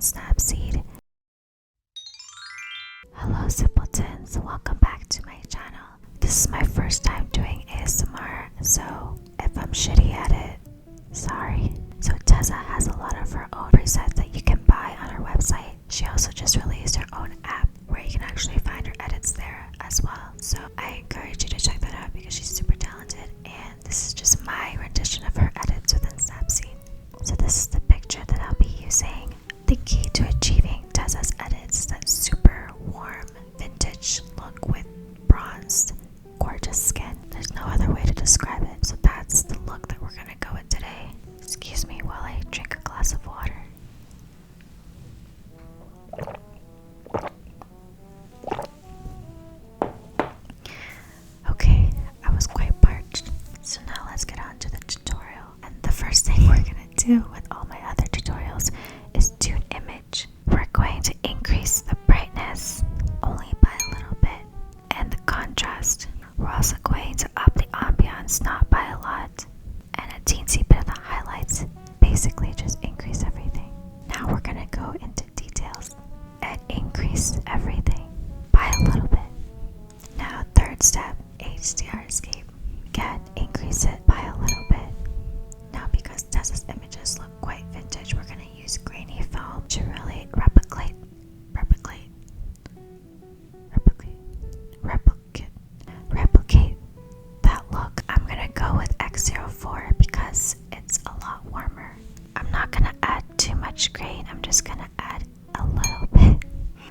Snapseed. Hello simpletons, welcome back to my channel. This is my first time doing ASMR, so if I'm shitty at it, sorry. So Tessa has a lot of her own presets that you can buy on her website. She also just released her own app where you can actually find her edits there as well. So I encourage you to check that out because she's super talented, and this is just my rendition of her edits within Snapseed. So this is the picture that I'll be using. The key to achieving Tessa's edits is that super warm vintage look with bronzed, gorgeous skin. There's no other way to describe it. So that's the look that we're gonna go with today. Excuse me while I drink a glass of water. Okay, I was quite parched. So now let's get on to the tutorial. And the first thing we're gonna do with all my other tutorials is tune image. We're going to increase the brightness only by a little bit and the contrast. We're also going to up the ambiance not by a lot and a teensy bit of the highlights. Basically just increase everything. Now we're gonna go into details and increase everything by a little bit. Now third step, HDR escape. Again, increase it by a little bit. Now because Tessa's images look quite vintage, we're gonna use grainy foam to really replicate that look. I'm gonna go with X04 because it's a lot warmer. I'm not gonna add too much grain, I'm just gonna add a little bit.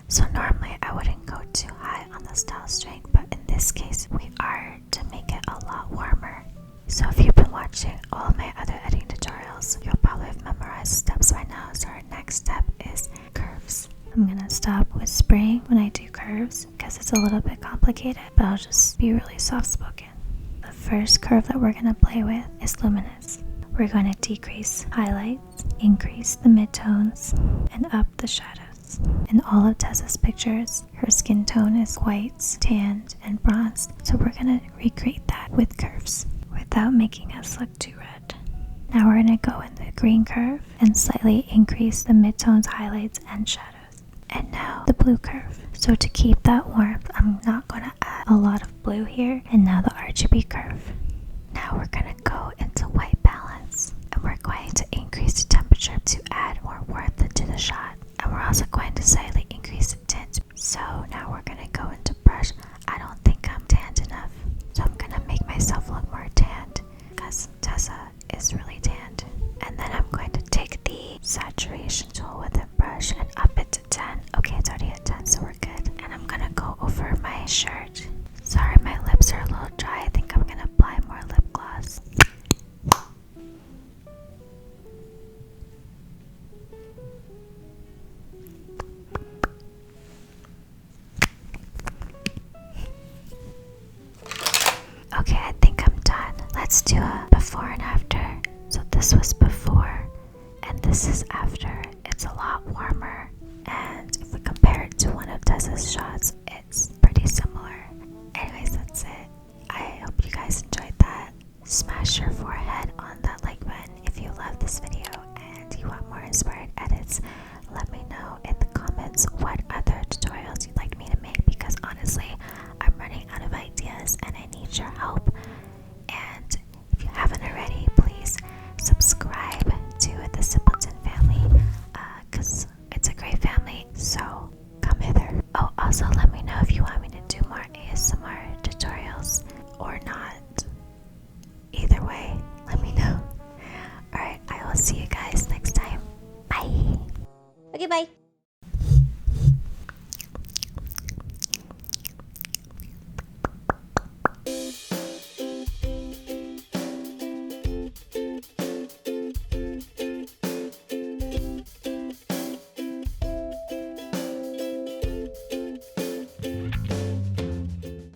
So normally I wouldn't go too high on the style strength, but in this case we are to make it a lot warmer. So if you've been watching all my other editing tutorials, you'll probably have memorized steps by now. So our next step is curves. I'm gonna stop with spraying when I do curves because it's a little bit complicated, but I'll just be really soft spoken. The first curve that we're gonna play with is luminous. We're going to decrease highlights, increase the midtones, and up the shadows. In all of Tessa's pictures, her skin tone is white, tanned, and bronzed, so we're gonna recreate that with curves without making us look too red. Now we're gonna go in the green curve and slightly increase the midtones, highlights, and shadows. And now the blue curve. So to keep that warmth, I'm not gonna add a lot of blue here. And now the RGB curve. Now we're gonna go into white balance, and we're going to increase the temperature to add more warmth into the shot. And we're also going to slightly increase the tint. So now we're gonna go into brush. I don't think I'm tanned enough, so I'm gonna make myself look more tanned because Tessa is really tanned. And then I'm going to take the saturation tool with a brush and up it to 10. Okay, it's already at 10, so we're good. And I'm gonna go over my shirt. Sorry, my lips are a little dry. I think I'm gonna apply more lip gloss. Okay, I think I'm done. Let's do a before and after. So this was before and this is after. It's a lot warmer, and if we compare it to one of Tessa's shots, it's pretty similar. Anyways, that's it. I hope you guys enjoyed that. Smash your forehead on that like button if you love this video and you want more inspired edits. Let me know in the comments what other tutorials you'd like me to make, because honestly I'm running out of ideas and I need your help. And if you haven't already, please subscribe to the Simpleton family because it's a great family, so come hither. Oh, also let me know if you want me to do more ASMR tutorials or not. Either way, let me know. Alright, I will see you guys next time. Bye. Okay, bye.